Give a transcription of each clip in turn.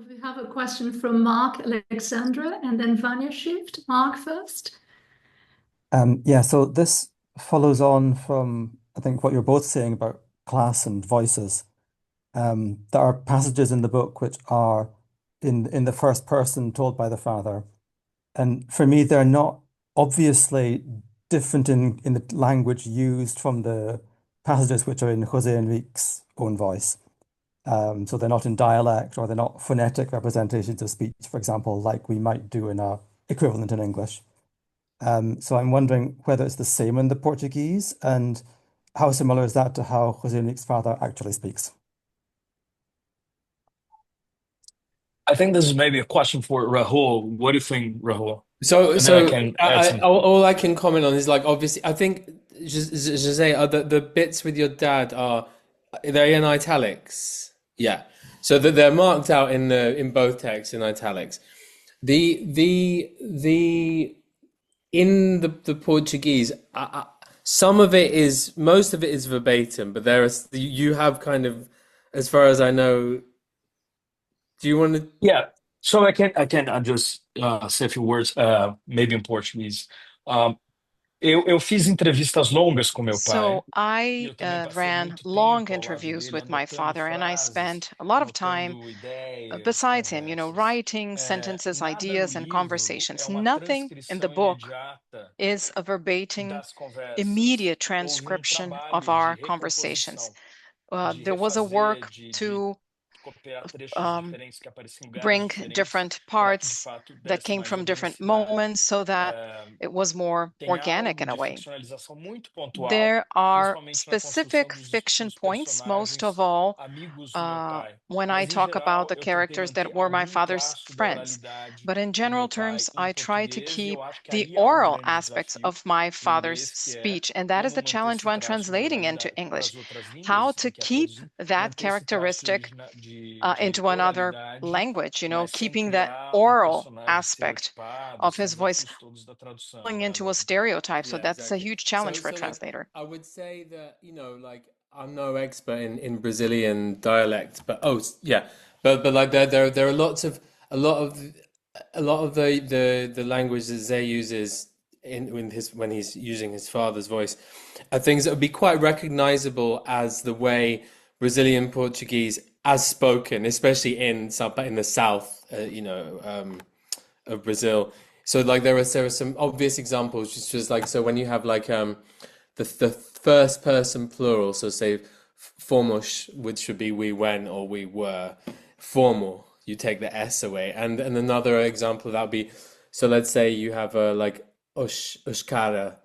We have a question from Mark Alexandra and then Vanya Shift. Mark first. Yeah, so this follows on from, I think, what you're both saying about class and voices. There are passages in the book which are in the first person told by the father. And for me, they're not obviously different in the language used from the passages which are in José Henrique's own voice. So they're not in dialect or they're not phonetic representations of speech, for example, like we might do in a equivalent in English. So I'm wondering whether it's the same in the Portuguese and how similar is that to how José Henrique's father actually speaks? I think this is maybe a question for Rahul. What do you think, Rahul? So, And then I so can add I, some. all I can comment on is like obviously I think Jose, the bits with your dad are they in italics? Yeah. So that they're marked out in both texts in italics. The in the Portuguese, some of it is most of it is verbatim, but there is you have kind of, as far as I know. Do you want to? Yeah. So I can just say a few words, maybe in Portuguese. Um, eu fiz entrevistas longas com meu pai So e I eu também passei ran muito long tempo ao lado interviews dele with my anotando father, and I frases, spent a lot of time anotando ideias, besides him, conversas. writing sentences, Nada no ideas, and livro é conversations. uma Nothing in the transcrição book imediata is a verbatim, das conversas. immediate Houve um transcription of trabalho de our conversations. recomposição, de There was a refazer, work de to copiar trechos um, diferentes que aparecem em lugares bring diferentes, different para que de parts fato that desse came mais from different organicidade. moments so that Eh, it was more Tem organic algo in a de way. ficcionalização muito pontual, There are principalmente na construção specific fiction dos points, most of personagens all, amigos do meu pai. when I Mas, em talk about geral, the eu tentei characters that manter were my algum father's traço da friends. oralidade But in do general meu pai terms, em I try to português, e keep eu acho que the aí há um oral grande aspects desafio of my no father's inglês, que é speech, and that is como the manter challenge esse when traço de translating into oralidade para English. as outras How línguas, to em que é keep traduzir, that manter esse traço characteristic de into another oralidade, language, mas sem keeping that criar um oral personagem aspect estereotipado, of esses his voice desafios todos da tradução, going né, into a Luana? stereotype. So Yeah, that's a exactly. huge challenge So, for a so like, translator. I would say that, like I'm no expert in Brazilian dialect, but yeah, but like there are lots of a lot of a lot of the language that Zay uses when he's using his father's voice are things that would be quite recognizable as the way Brazilian Portuguese as spoken, especially in the south, of Brazil. So like there are some obvious examples, just like so when you have like the first person plural, so say fomos, which should be we went or we were, formal, you take the s away, and another example of that would be, so let's say you have a like os cara,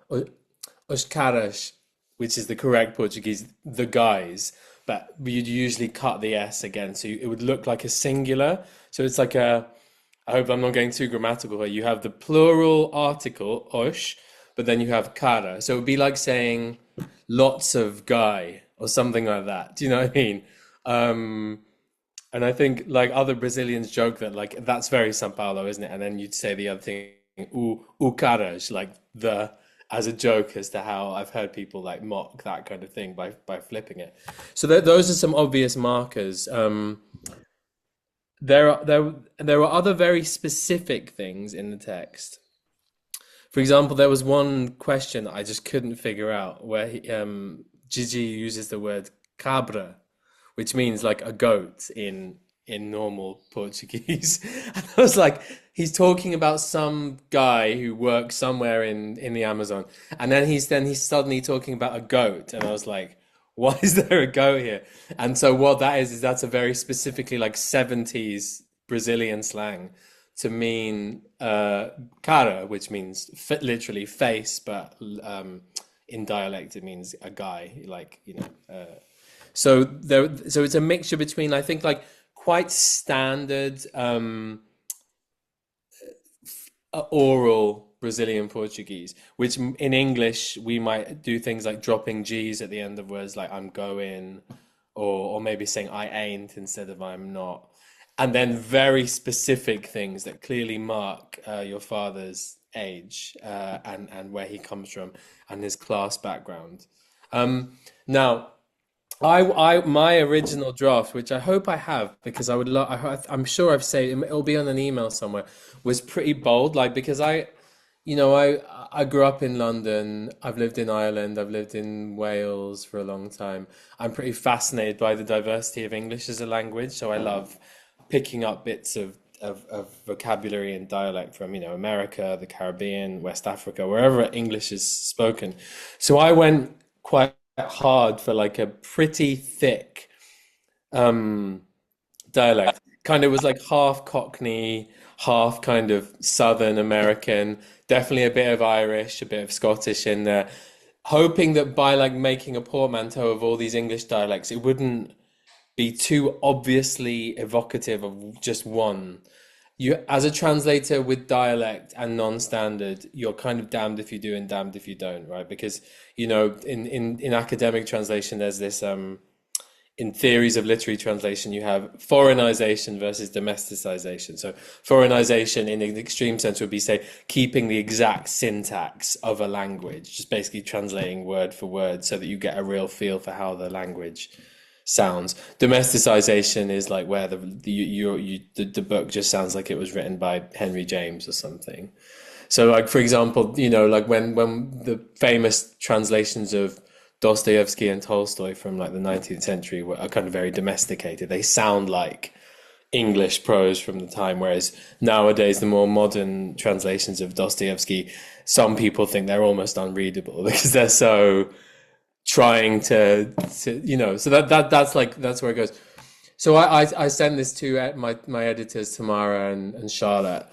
os caras, which is the correct Portuguese, the guys, but you'd usually cut the s again, so it would look like a singular. So it's like a, I hope I'm not getting too grammatical here. You have the plural article, os, but then you have cara. So it would be like saying lots of guy or something like that. Do you know what I mean? Um, and I think like other Brazilians joke that like that's very São Paulo, isn't it? And then you'd say the other thing, o caras, like the, as a joke as to how I've heard people like mock that kind of thing by flipping it. So those are some obvious markers. There are other very specific things in the text. For example, there was one question that I just couldn't figure out where Gigi uses the word cabra, which means like a goat in normal Portuguese. And I was like, he's talking about some guy who works somewhere in the Amazon, and then he's suddenly talking about a goat, and I was like, why is there a goat here? And so what that is that's a very specifically like 70s Brazilian slang to mean cara, which means literally face, but in dialect it means a guy, like so it's a mixture between, I think, like quite standard oral Brazilian Portuguese, which in English we might do things like dropping G's at the end of words like I'm going, or maybe saying I ain't instead of I'm not. And then very specific things that clearly mark your father's age and where he comes from and his class background. Now, My original draft, which I hope I have, because I would love, I'm sure I've saved it, it'll be on an email somewhere, was pretty bold, like, because I grew up in London, I've lived in Ireland, I've lived in Wales for a long time. I'm pretty fascinated by the diversity of English as a language, so I love picking up bits of vocabulary and dialect from, America, the Caribbean, West Africa, wherever English is spoken. So I went quite hard for like a pretty thick um dialect. Kind of was like half Cockney, half kind of Southern American, definitely a bit of Irish, a bit of Scottish in there, hoping that by like making a portmanteau of all these English dialects, it wouldn't be too obviously evocative of just one. You, as a translator with dialect and non-standard, you're kind of damned if you do and damned if you don't, right? Because, in academic translation, there's this in theories of literary translation, you have foreignization versus domesticization. So foreignization in an extreme sense would be, say, keeping the exact syntax of a language, just basically translating word for word so that you get a real feel for how the language sounds. Domesticization is like where the book just sounds like it was written by Henry James or something. So like, for example, like when the famous translations of Dostoevsky and Tolstoy from like the 19th century are kind of very domesticated. They sound like English prose from the time, whereas nowadays the more modern translations of Dostoevsky, some people think they're almost unreadable because they're so trying to so that's where it goes. So I sent this to my editors Tamara and Charlotte,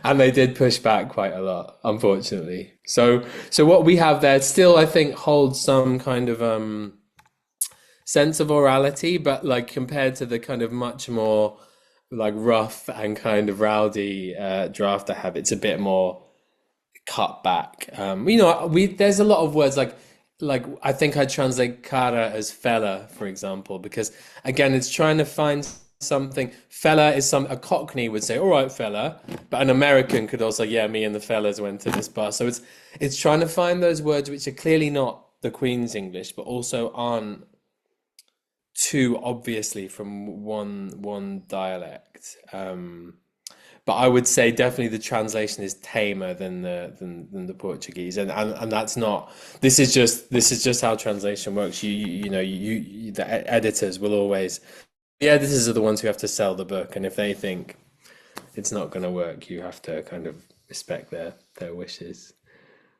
and they did push back quite a lot, unfortunately. So what we have there still, I think, holds some kind of sense of orality, but like compared to the kind of much more like rough and kind of rowdy draft I have, it's a bit more cut back. There's a lot of words like I think I translate cara as fella, for example, because again, it's trying to find something. Fella is a Cockney would say, all right, fella, but an American could also, yeah, me and the fellas went to this bar. So it's trying to find those words which are clearly not the Queen's English, but also aren't too obviously from one dialect. But I would say definitely the translation is tamer than the Portuguese, and that's not. This is just how translation works. The editors will always. The editors are the ones who have to sell the book, and if they think it's not going to work, you have to kind of respect their wishes.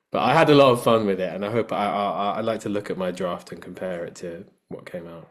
But I had a lot of fun with it, and I hope I'd like to look at my draft and compare it to what came out.